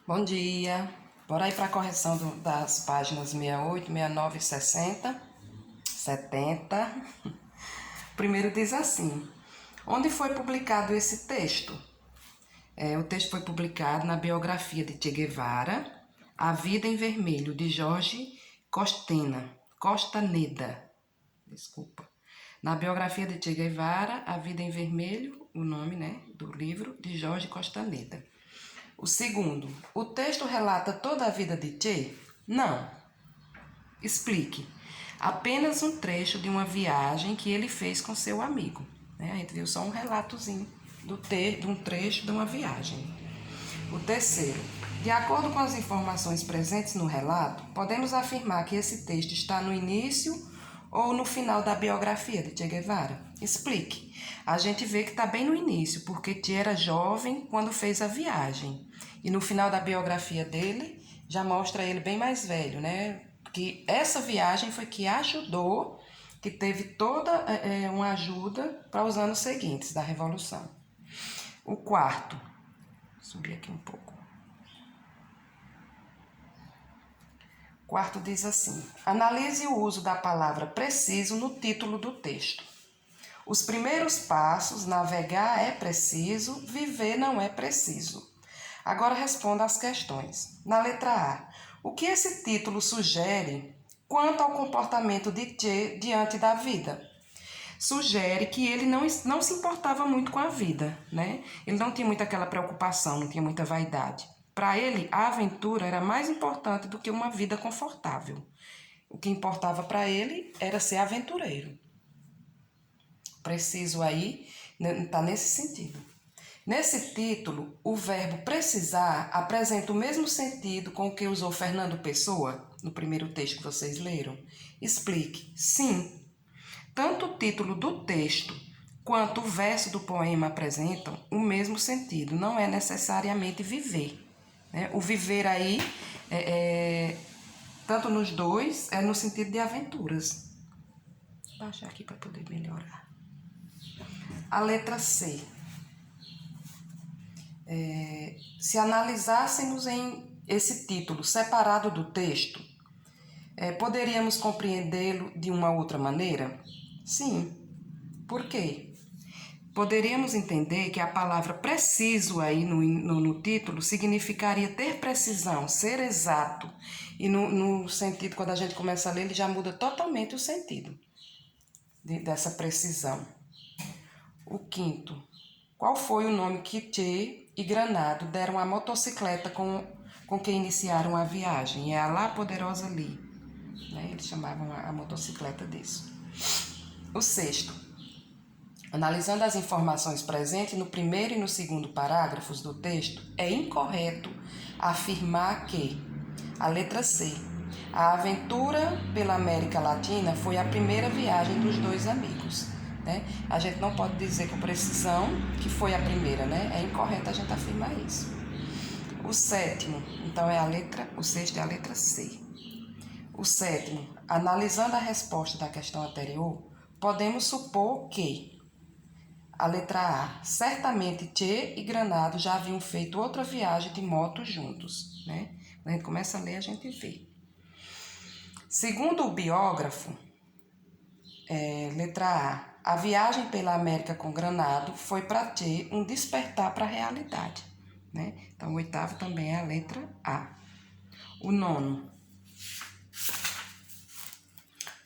Bom dia. Bora aí para a correção das páginas 68, 69 e 60. 70. Primeiro diz assim: onde foi publicado esse texto? O texto foi publicado na biografia de Che Guevara, A Vida em Vermelho, de Jorge Costaneda. Desculpa. Na biografia de Che Guevara, A Vida em Vermelho, o nome, do livro, de Jorge Costaneda. O segundo, o texto relata toda a vida de Che? Não. Explique. Apenas um trecho de uma viagem que ele fez com seu amigo. A gente viu só um relatozinho de um trecho de uma viagem. O terceiro, de acordo com as informações presentes no relato, podemos afirmar que esse texto está no início ou no final da biografia de Che Guevara? Explique. A gente vê que está bem no início, porque Che era jovem quando fez a viagem. E no final da biografia dele, já mostra ele bem mais velho, Que essa viagem foi que ajudou, que teve toda uma ajuda para os anos seguintes da Revolução. O quarto, subir aqui um pouco. O quarto diz assim: analise o uso da palavra preciso no título do texto. Os primeiros passos, navegar é preciso, viver não é preciso. Agora responda às questões. Na letra A, o que esse título sugere quanto ao comportamento de Che diante da vida? Sugere que ele não se importava muito com a vida, Ele não tinha muito aquela preocupação, não tinha muita vaidade. Para ele, a aventura era mais importante do que uma vida confortável. O que importava para ele era ser aventureiro. Preciso aí está nesse sentido. Nesse título, o verbo precisar apresenta o mesmo sentido com o que usou Fernando Pessoa no primeiro texto que vocês leram? Explique. Sim. Tanto o título do texto quanto o verso do poema apresentam o mesmo sentido. Não é necessariamente viver. O viver aí, tanto nos dois, é no sentido de aventuras. Vou baixar aqui para poder melhorar. A letra C. Se analisássemos em esse título separado do texto, poderíamos compreendê-lo de uma outra maneira? Sim. Por quê? Poderíamos entender que a palavra preciso aí no título significaria ter precisão, ser exato. E no sentido, quando a gente começa a ler, ele já muda totalmente o sentido dessa precisão. O quinto, qual foi o nome que Che e Granado deram à motocicleta com que iniciaram a viagem? É a La Poderosa Lee. Eles chamavam a motocicleta disso. O sexto, analisando as informações presentes no primeiro e no segundo parágrafos do texto, é incorreto afirmar que, a letra C, a aventura pela América Latina foi a primeira viagem dos dois amigos. A gente não pode dizer com precisão que foi a primeira, É incorreto a gente afirmar isso. O sétimo, então o sexto é a letra C. O sétimo, analisando a resposta da questão anterior, podemos supor que a letra A, certamente Che e Granado já haviam feito outra viagem de moto juntos, Quando a gente começa a ler, a gente vê. Segundo o biógrafo, letra A viagem pela América com Granado foi para Che um despertar para a realidade, Então, o oitavo também é a letra A. O nono.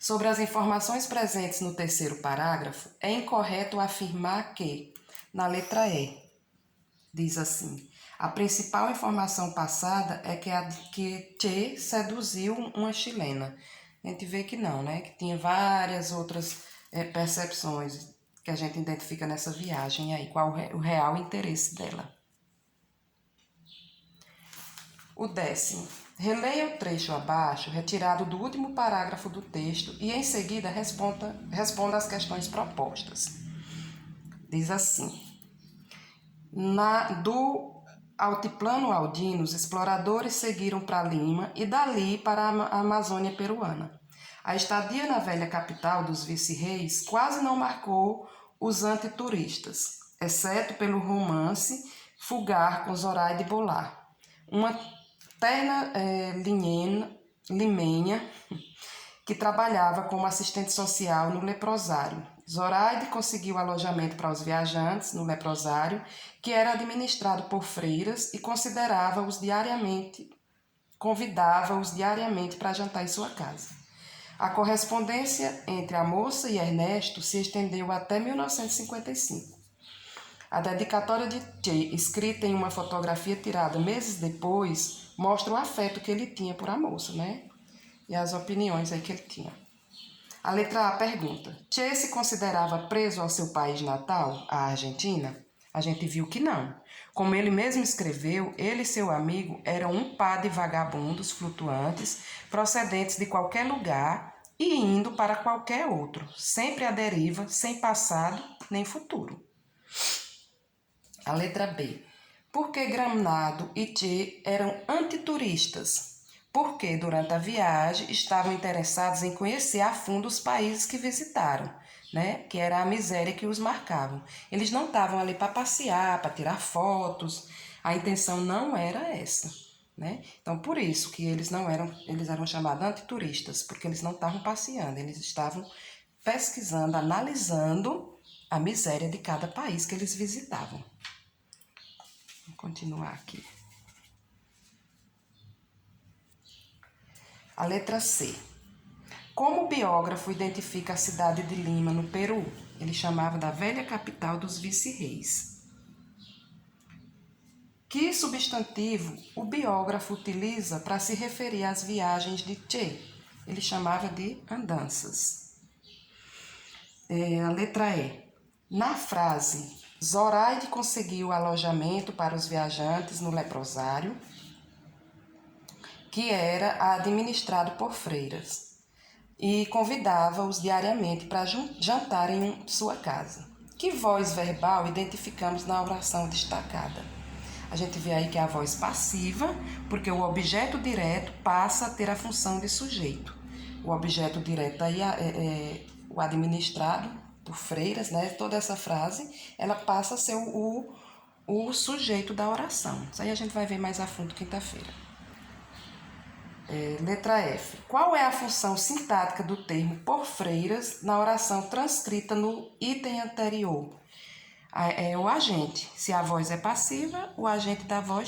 Sobre as informações presentes no terceiro parágrafo, é incorreto afirmar que, na letra E, diz assim: a principal informação passada é que Che seduziu uma chilena. A gente vê que não, Que tinha várias outras percepções que a gente identifica nessa viagem aí, qual o real interesse dela. O décimo. Releia o trecho abaixo, retirado do último parágrafo do texto, e em seguida responda às questões propostas. Diz assim: do altiplano Aldino, os exploradores seguiram para Lima e dali para a Amazônia peruana. A estadia na velha capital dos vice-reis quase não marcou os antituristas, exceto pelo romance Fugar com Zoraide Bolar. uma terna limenha que trabalhava como assistente social no leprosário. Zoraide conseguiu alojamento para os viajantes no leprosário, que era administrado por freiras e convidava-os diariamente para jantar em sua casa. A correspondência entre a moça e Ernesto se estendeu até 1955. A dedicatória de Che, escrita em uma fotografia tirada meses depois, mostra o afeto que ele tinha por a moça, né? E as opiniões aí que ele tinha. A letra A pergunta: Che se considerava preso ao seu país natal, a Argentina? A gente viu que não. Como ele mesmo escreveu, ele e seu amigo eram um par de vagabundos flutuantes, procedentes de qualquer lugar e indo para qualquer outro, sempre à deriva, sem passado nem futuro. A letra B. Por que Gramado e Che eram antituristas? Porque durante a viagem estavam interessados em conhecer a fundo os países que visitaram, né? Que era a miséria que os marcavam. Eles não estavam ali para passear, para tirar fotos. A intenção não era essa, né? Então por isso que eles eram chamados antituristas, porque eles não estavam passeando, eles estavam pesquisando, analisando a miséria de cada país que eles visitavam. Vou continuar aqui. A letra C. Como o biógrafo identifica a cidade de Lima, no Peru? Ele chamava da velha capital dos vice-reis. Que substantivo o biógrafo utiliza para se referir às viagens de Che? Ele chamava de andanças. A letra E. Na frase, Zoraide conseguiu alojamento para os viajantes no leprosário, que era administrado por freiras, e convidava-os diariamente para jantar em sua casa. Que voz verbal identificamos na oração destacada? A gente vê aí que é a voz passiva, porque o objeto direto passa a ter a função de sujeito. O objeto direto aí é o administrado por freiras, né? Toda essa frase, ela passa a ser o sujeito da oração. Isso aí a gente vai ver mais a fundo quinta-feira. Letra F. Qual é a função sintática do termo por freiras na oração transcrita no item anterior? É o agente. Se a voz é passiva, o agente da voz